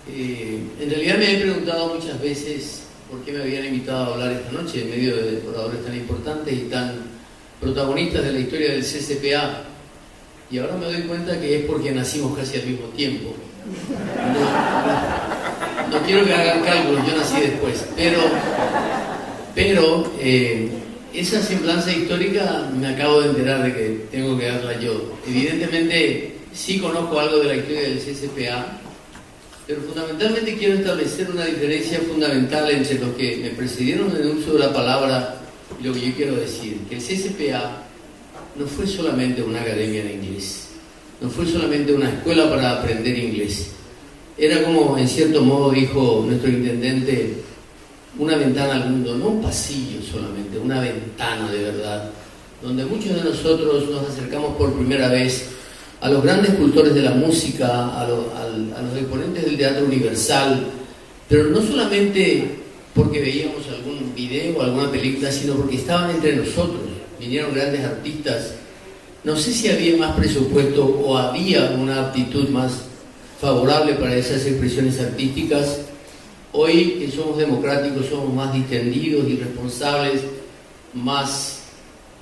En realidad me he preguntado muchas veces por qué me habían invitado a hablar esta noche en medio de oradores tan importantes y tan protagonistas de la historia del CCPA. Y ahora me doy cuenta que es porque nacimos casi al mismo tiempo. No quiero que hagan cálculos, yo nací después. Pero esa semblanza histórica me acabo de enterar de que tengo que darla yo. Evidentemente sí conozco algo de la historia del CCPA, pero fundamentalmente quiero establecer una diferencia fundamental entre los que me precedieron en el uso de la palabra y lo que yo quiero decir. Que el CCPA no fue solamente una academia de inglés, no fue solamente una escuela para aprender inglés. Era como, en cierto modo, dijo nuestro intendente, una ventana al mundo, no un pasillo solamente, una ventana de verdad, donde muchos de nosotros nos acercamos por primera vez a los grandes cultores de la música, a los exponentes del teatro universal, pero no solamente porque veíamos algún video o alguna película, sino porque estaban entre nosotros, vinieron grandes artistas. No sé si había más presupuesto o había una aptitud más favorable para esas expresiones artísticas. Hoy que somos democráticos, somos más distendidos y responsables,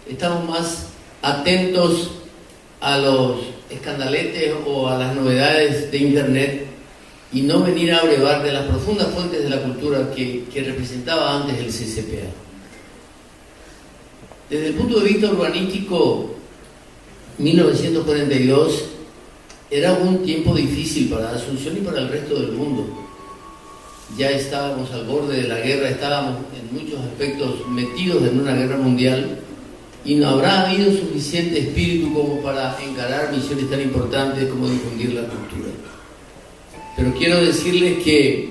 estamos más atentos a los escandaletes o a las novedades de Internet y no venir a abrevar de las profundas fuentes de la cultura que representaba antes el CCPA. Desde el punto de vista urbanístico, 1942 era un tiempo difícil para Asunción y para el resto del mundo. Ya estábamos al borde de la guerra, estábamos en muchos aspectos metidos en una guerra mundial y no habrá habido suficiente espíritu como para encarar misiones tan importantes como difundir la cultura. Pero quiero decirles que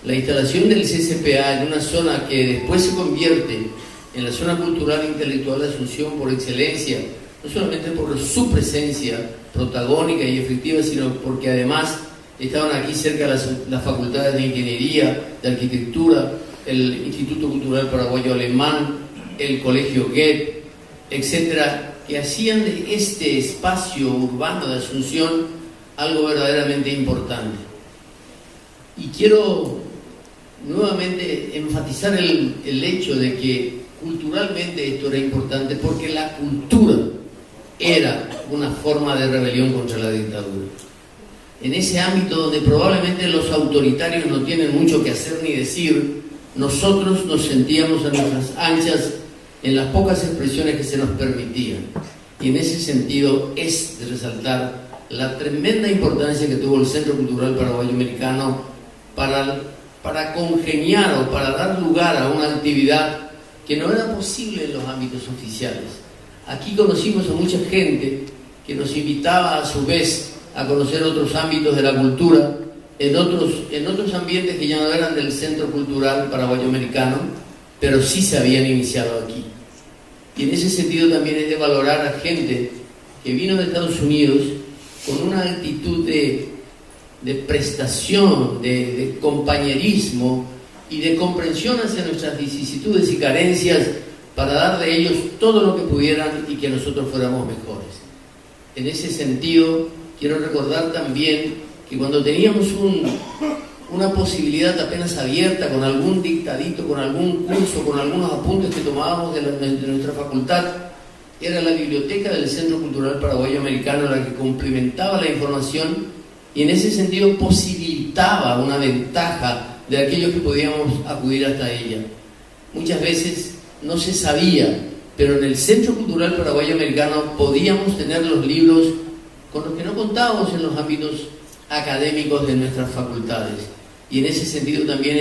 la instalación del CCPA en una zona que después se convierte en la zona cultural e intelectual de Asunción por excelencia, no solamente por su presencia protagónica y efectiva, sino porque además estaban aquí cerca las facultades de ingeniería, de arquitectura, el Instituto Cultural Paraguayo Alemán, el Colegio Goethe, etcétera, que hacían de este espacio urbano de Asunción algo verdaderamente importante. Y quiero nuevamente enfatizar el hecho de que culturalmente esto era importante porque la cultura era una forma de rebelión contra la dictadura. En ese ámbito donde probablemente los autoritarios no tienen mucho que hacer ni decir, nosotros nos sentíamos a nuestras anchas en las pocas expresiones que se nos permitían. Y en ese sentido es de resaltar la tremenda importancia que tuvo el Centro Cultural Paraguayo Americano para congeniar o para dar lugar a una actividad que no era posible en los ámbitos oficiales. Aquí conocimos a mucha gente que nos invitaba a su vez a conocer otros ámbitos de la cultura, en otros ambientes que ya no eran del Centro Cultural Paraguayo Americano, pero sí se habían iniciado aquí. Y en ese sentido también es de valorar a gente que vino de Estados Unidos con una actitud de prestación, de compañerismo y de comprensión hacia nuestras vicisitudes y carencias para dar de ellos todo lo que pudieran y que nosotros fuéramos mejores. En ese sentido, quiero recordar también que cuando teníamos una posibilidad apenas abierta, con algún dictadito, con algún curso, con algunos apuntes que tomábamos de nuestra facultad, era la biblioteca del Centro Cultural Paraguayo Americano la que complementaba la información y en ese sentido posibilitaba una ventaja de aquellos que podíamos acudir hasta ella. Muchas veces no se sabía, pero en el Centro Cultural Paraguayo Americano podíamos tener los libros con los que no contábamos en los ámbitos académicos de nuestras facultades. Y en ese sentido también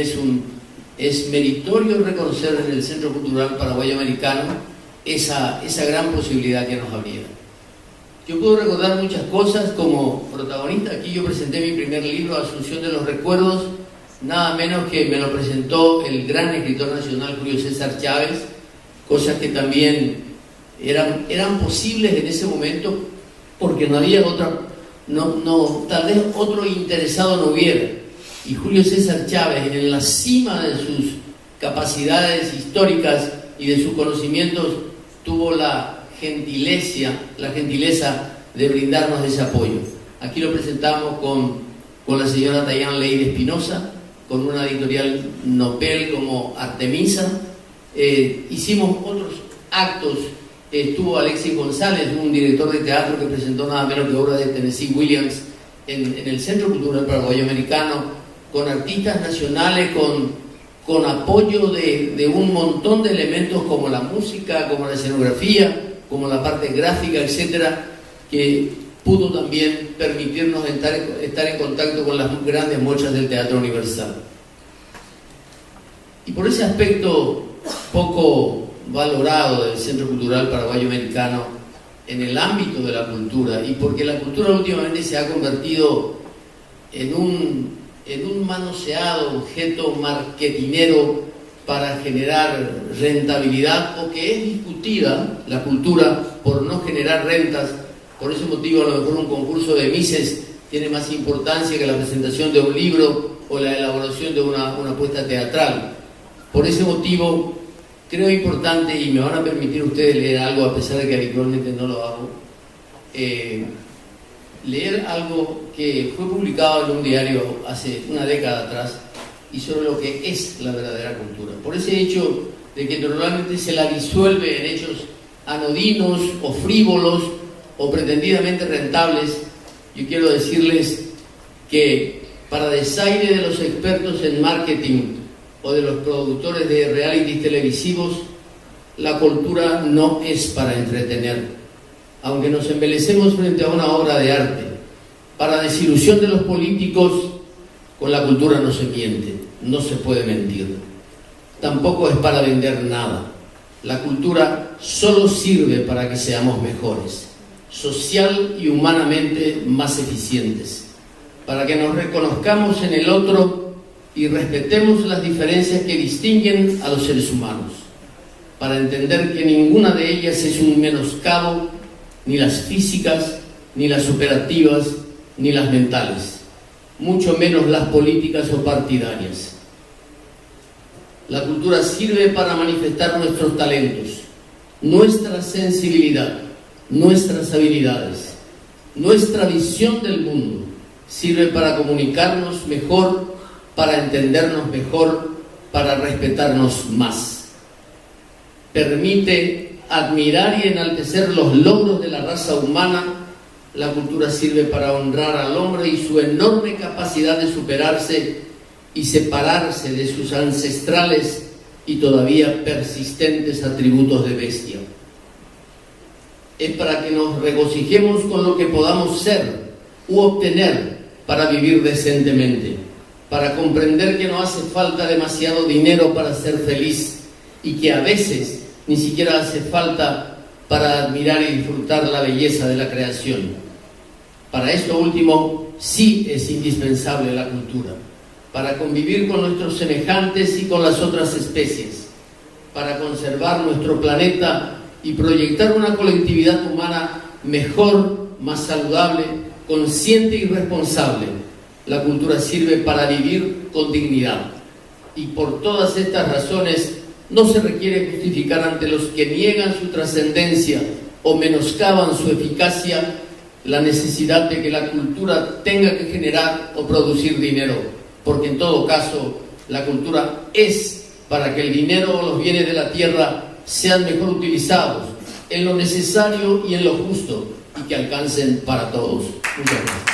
es meritorio reconocer en el Centro Cultural Paraguayo Americano esa gran posibilidad que nos abriera. Yo puedo recordar muchas cosas como protagonista. Aquí yo presenté mi primer libro, Asunción de los Recuerdos, nada menos que me lo presentó el gran escritor nacional Julio César Chávez, cosas que también eran posibles en ese momento porque no había tal vez otro interesado no hubiera. Y Julio César Chávez, en la cima de sus capacidades históricas y de sus conocimientos, tuvo la gentileza de brindarnos ese apoyo. Aquí lo presentamos con con la señora Tayán Leire Espinosa, con una editorial Nobel como Artemisa. Hicimos otros actos. Estuvo Alexis González, un director de teatro que presentó nada menos que obras de Tennessee Williams en el Centro Cultural Paraguayo Americano, con artistas nacionales, con apoyo de un montón de elementos como la música, como la escenografía, como la parte gráfica, etcétera, que pudo también permitirnos estar en contacto con las grandes muestras del Teatro Universal. Y por ese aspecto poco valorado del Centro Cultural Paraguayo Americano en el ámbito de la cultura, y porque la cultura últimamente se ha convertido en un manoseado objeto marketinero para generar rentabilidad, o que es discutida la cultura por no generar rentas. Por ese motivo, a lo mejor un concurso de Mises tiene más importancia que la presentación de un libro o la elaboración de una puesta teatral. Por ese motivo, creo importante, y me van a permitir ustedes leer algo, a pesar de que habitualmente no lo hago, leer algo que fue publicado en un diario hace una década atrás, y sobre lo que es la verdadera cultura. Por ese hecho de que normalmente se la disuelve en hechos anodinos o frívolos o pretendidamente rentables, yo quiero decirles que, para desaire de los expertos en marketing o de los productores de realities televisivos, la cultura no es para entretener. Aunque nos embelecemos frente a una obra de arte, para desilusión de los políticos, con la cultura no se miente, no se puede mentir. Tampoco es para vender nada. La cultura solo sirve para que seamos mejores, social y humanamente más eficientes, para que nos reconozcamos en el otro y respetemos las diferencias que distinguen a los seres humanos, para entender que ninguna de ellas es un menoscabo, ni las físicas, ni las operativas, ni las mentales, mucho menos las políticas o partidarias. La cultura sirve para manifestar nuestros talentos, nuestra sensibilidad, nuestras habilidades, nuestra visión del mundo. Sirve para comunicarnos mejor, para entendernos mejor, para respetarnos más. Permite admirar y enaltecer los logros de la raza humana. La cultura sirve para honrar al hombre y su enorme capacidad de superarse y separarse de sus ancestrales y todavía persistentes atributos de bestia. Es para que nos regocijemos con lo que podamos ser u obtener para vivir decentemente, para comprender que no hace falta demasiado dinero para ser feliz, y que a veces ni siquiera hace falta para admirar y disfrutar la belleza de la creación. Para esto último sí es indispensable la cultura, para convivir con nuestros semejantes y con las otras especies, para conservar nuestro planeta y proyectar una colectividad humana mejor, más saludable, consciente y responsable. La cultura sirve para vivir con dignidad, y por todas estas razones no se requiere justificar ante los que niegan su trascendencia o menoscaban su eficacia la necesidad de que la cultura tenga que generar o producir dinero, porque en todo caso la cultura es para que el dinero o los bienes de la tierra sean mejor utilizados en lo necesario y en lo justo, y que alcancen para todos. Muchas gracias.